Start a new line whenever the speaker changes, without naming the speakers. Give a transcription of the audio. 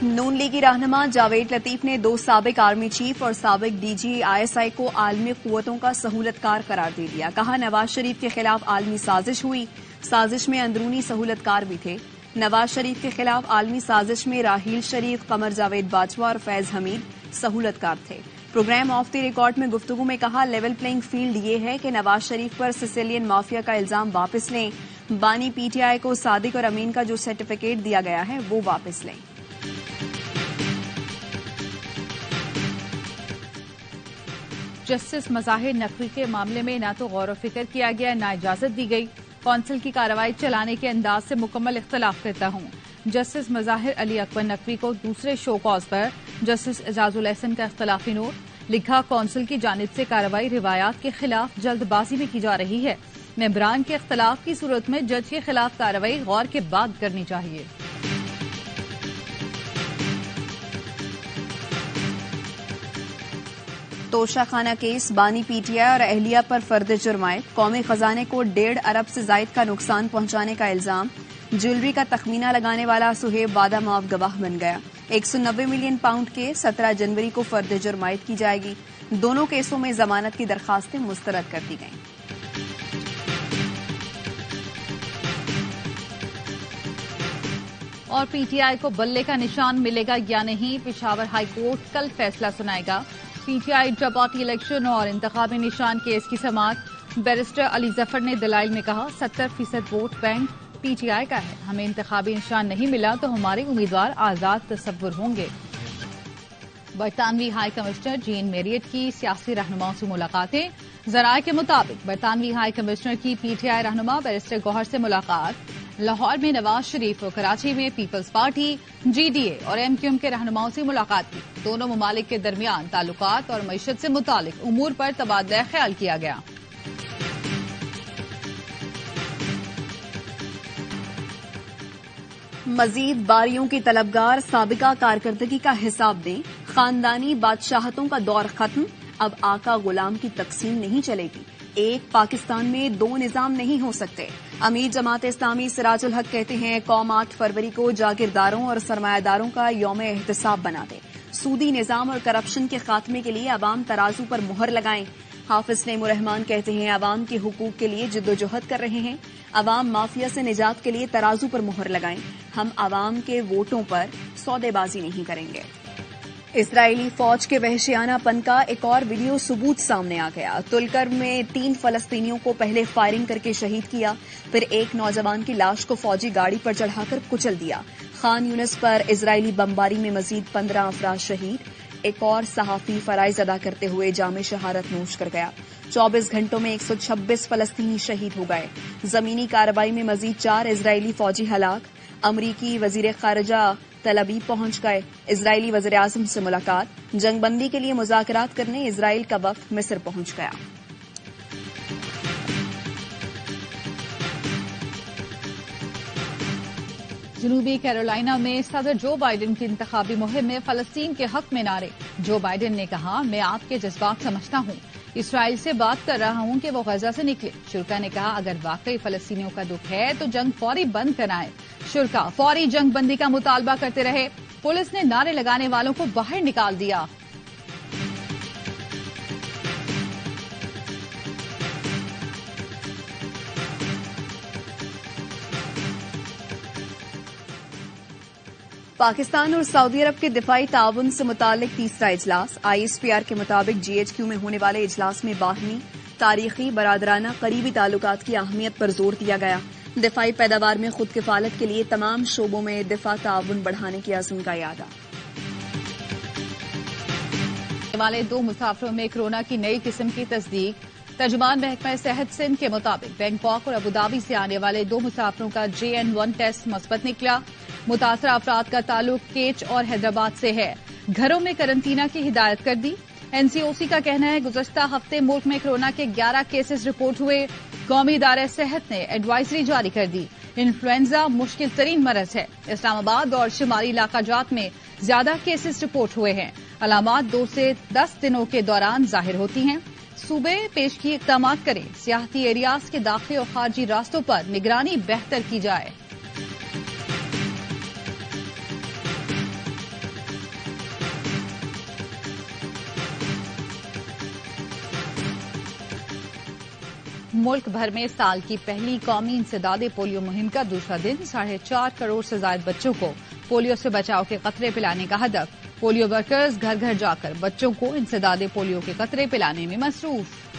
نون لیگی رہنما جاوید لطیف نے 2 سابق آرمی چیف اور سابق ڈی جی ISI کو عالمی قوتوں کا سہولت کار قرار دے دیا. کہا نواز شریف کے خلاف عالمی سازش ہوئی، سازش میں اندرونی سہولت کار بھی تھے. نواز شریف کے خلاف عالمی سازش میں راحیل شریف، قمر جاوید باجوہ اور فیض حمید سہولت کار تھے. پروگرام آف دی ریکارڈ میں گفتگو میں کہا لیول پلینگ فیلڈ یہ ہے کہ نواز شریف پر سسیلین مافیا کا الزام واپس لیں، بانی PTI کو صادق اور امین کا جو سرٹیفکیٹ دیا گیا ہے وہ واپس لیں.
جسٹس مظاہر نقوی کے معاملے میں نہ تو غور و فکر کیا گیا نہ اجازت دی گئی. کونسل کی کارروائی چلانے کے انداز سے مکمل اختلاف کرتا ہوں. جسٹس مظاہر علی اکبر نقوی کو دوسرے شو کاز پر جسٹس اعجاز الاحسن کا اختلافی نوٹ. لکھا کونسل کی جانب سے کارروائی روایات کے خلاف جلد بازی میں کی جا رہی ہے. ممبران کے اختلاف کی صورت میں جج کے خلاف کارروائی غور کے بعد کرنی چاہیے.
توشہ خانہ کیس، بانی PTI اور اہلیہ پر فرد جرمائد. قومی خزانے کو 1.5 ارب سے زائد کا نقصان پہنچانے کا الزام. جیولری کا تخمینہ لگانے والا سہیب وعدہ معاف گواہ بن گیا. 190 ملین پاؤنڈ کے 17 جنوری کو فرد جرمائد کی جائے گی. دونوں کیسوں میں ضمانت کی درخواستیں مسترد کر دی گئیں.
اور PTI کو بلے کا نشان ملے گا یا نہیں، پشاور ہائی کورٹ کل فیصلہ سنائے گا. PTI ڈرپاٹی الیکشن اور انتخابی نشان کیس کی سماعت. بیرسٹر علی ظفر نے دلائل میں کہا 70% ووٹ بینک PTI کا ہے. ہمیں انتخابی نشان نہیں ملا تو ہمارے امیدوار آزاد تصور ہوں گے. برطانوی ہائی کمشنر جین میریٹ کی سیاسی رہنماؤں سے ملاقاتیں. ذرائع کے مطابق برطانوی ہائی کمشنر کی PTI رہنما بیرسٹر گوہر سے ملاقات. لاہور میں نواز شریف اور کراچی میں پیپلز پارٹی، GDA اور MQM کے رہنماؤں سے ملاقات کی. دونوں ممالک کے درمیان تعلقات اور معیشت سے متعلق امور پر تبادلہ خیال کیا گیا.
مزید باریوں کی طلبگار، سابقہ کارکردگی کا حساب دیں. خاندانی بادشاہتوں کا دور ختم، اب آقا غلام کی تقسیم نہیں چلے گی. ایک پاکستان میں 2 نظام نہیں ہو سکتے. امیر جماعت اسلامی سراج الحق کہتے ہیں قوم 8 فروری کو جاگیرداروں اور سرمایہ داروں کا یوم احتساب بنا دے. سودی نظام اور کرپشن کے خاتمے کے لیے عوام ترازو پر مہر لگائیں. حافظ نعیم الرحمان کہتے ہیں عوام کے حقوق کے لیے جدوجہد کر رہے ہیں. عوام مافیا سے نجات کے لیے ترازو پر مہر لگائیں. ہم عوام کے ووٹوں پر سودے بازی نہیں کریں گے. اسرائیلی فوج کے وحشیانہ پن کا ایک اور ویڈیو ثبوت سامنے آ گیا. تلکرم میں 3 فلسطینیوں کو پہلے فائرنگ کر کے شہید کیا، پھر ایک نوجوان کی لاش کو فوجی گاڑی پر چڑھا کر کچل دیا. خان یونس پر اسرائیلی بمباری میں مزید 15 افراد شہید. ایک اور صحافی فرائض ادا کرتے ہوئے جام شہادت نوش کر گیا. 24 گھنٹوں میں 126 فلسطینی شہید ہو گئے. زمینی کارروائی میں مزید 4 اسرائیلی فوجی ہلاک. امریکی وزیر خارجہ تل ابیب پہنچ گئے. اسرائیلی وزیر اعظم سے ملاقات. جنگ بندی کے لیے مذاکرات کرنے اسرائیل کا وفد مصر پہنچ گیا.
جنوبی کیرولائنا میں صدر جو بائیڈن کی انتخابی مہم میں فلسطین کے حق میں نعرے. جو بائیڈن نے کہا میں آپ کے جذبات سمجھتا ہوں، اسرائیل سے بات کر رہا ہوں کہ وہ غزہ سے نکلے. شرکا نے کہا اگر واقعی فلسطینیوں کا دکھ ہے تو جنگ فوری بند کرائیں. شرکا فوری جنگ بندی کا مطالبہ کرتے رہے. پولیس نے نعرے لگانے والوں کو باہر نکال دیا.
پاکستان اور سعودی عرب کے دفاعی تعاون سے متعلق تیسرا اجلاس. ISPR کے مطابق GHQ میں ہونے والے اجلاس میں باہمی، تاریخی، برادرانہ، قریبی تعلقات کی اہمیت پر زور دیا گیا. دفاعی پیداوار میں خود کفالت کے لیے تمام شعبوں میں دفاع تعاون بڑھانے کے عزم کا اعادہ.
والے 2 مسافروں میں کورونا کی نئی قسم کی تصدیق. ترجمان محکمہ صحت سندھ کے مطابق بینکاک اور ابودھابی سے آنے والے 2 مسافروں کا JN1 ٹیسٹ مثبت نکلا. متاثرہ افراد کا تعلق کیچ اور حیدرآباد سے ہے. گھروں میں قرنطینہ کی ہدایت کر دی. NCOC کا کہنا ہے گزشتہ ہفتے ملک میں کورونا کے 11 کیسز رپورٹ ہوئے. قومی ادارہ صحت نے ایڈوائزری جاری کر دی. انفلوئنزا مشکل ترین مرض ہے. اسلام آباد اور شمالی علاقہ جات میں زیادہ کیسز رپورٹ ہوئے ہیں. علامات 2 سے 10 دنوں کے دوران ظاہر ہوتی ہیں. صوبے پیش کی اقدامات کریں. سیاحتی ایریاز کے داخلی اور خارجی راستوں پر نگرانی بہتر کی جائے. ملک بھر میں سال کی پہلی قومی انسداد پولیو مہم کا دوسرا دن 4.5 کروڑ سے زائد بچوں کو پولیو سے بچاؤ کے قطرے پلانے کا ہدف. پولیو ورکرز گھر گھر جا کر بچوں کو انسداد پولیو کے قطرے پلانے میں مصروف.